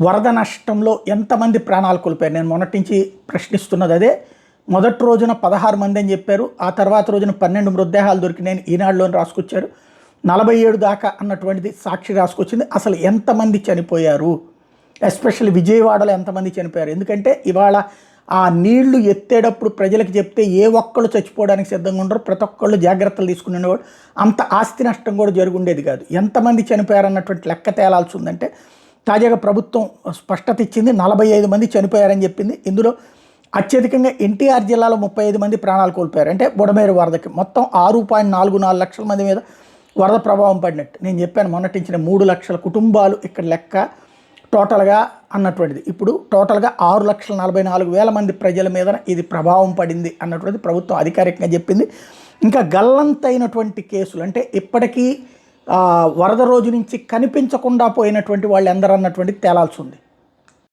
వరద నష్టంలో ఎంతమంది ప్రాణాలు కోల్పోయారు? నేను మొన్నటి నుంచి ప్రశ్నిస్తున్నది అదే. మొదటి రోజున 16 మంది అని చెప్పారు. ఆ తర్వాత రోజున 12 మృతదేహాలు దొరికినాయని ఈనాడులోని రాసుకొచ్చారు. 47 దాకా అన్నటువంటిది సాక్షి రాసుకొచ్చింది. అసలు ఎంతమంది చనిపోయారు, ఎస్పెషల్లీ విజయవాడలో ఎంతమంది చనిపోయారు? ఎందుకంటే ఇవాళ ఆ నీళ్లు ఎత్తేటప్పుడు ప్రజలకు చెప్తే ఏ ఒక్కళ్ళు చచ్చిపోవడానికి సిద్ధంగా ఉండరు, ప్రతి ఒక్కళ్ళు జాగ్రత్తలు తీసుకునేవాడు. అంత ఆస్తి నష్టం కూడా జరుగుండేది కాదు. ఎంతమంది చనిపోయారు అన్నటువంటి లెక్క తేలాల్సి ఉందంటే తాజాగా ప్రభుత్వం స్పష్టత ఇచ్చింది. 45 మంది చనిపోయారని చెప్పింది. ఇందులో అత్యధికంగా ఎన్టీఆర్ జిల్లాలో 35 మంది ప్రాణాలు కోల్పోయారు. అంటే బుడమేరు వరదకి మొత్తం 6.44 లక్షల మంది మీద వరద ప్రభావం పడినట్టు నేను చెప్పాను మొన్నటించిన. 3 లక్షల కుటుంబాలు ఇక్కడ లెక్క టోటల్గా అన్నటువంటిది. ఇప్పుడు టోటల్గా 6,44,000 మంది ప్రజల మీద ఇది ప్రభావం పడింది అన్నటువంటిది ప్రభుత్వం అధికారికంగా చెప్పింది. ఇంకా గల్లంతైనటువంటి కేసులు అంటే ఇప్పటికీ వరద రోజు నుంచి కనిపించకుండా పోయినటువంటి వాళ్ళు ఎందరన్నటువంటిది తేలాల్సి ఉంది.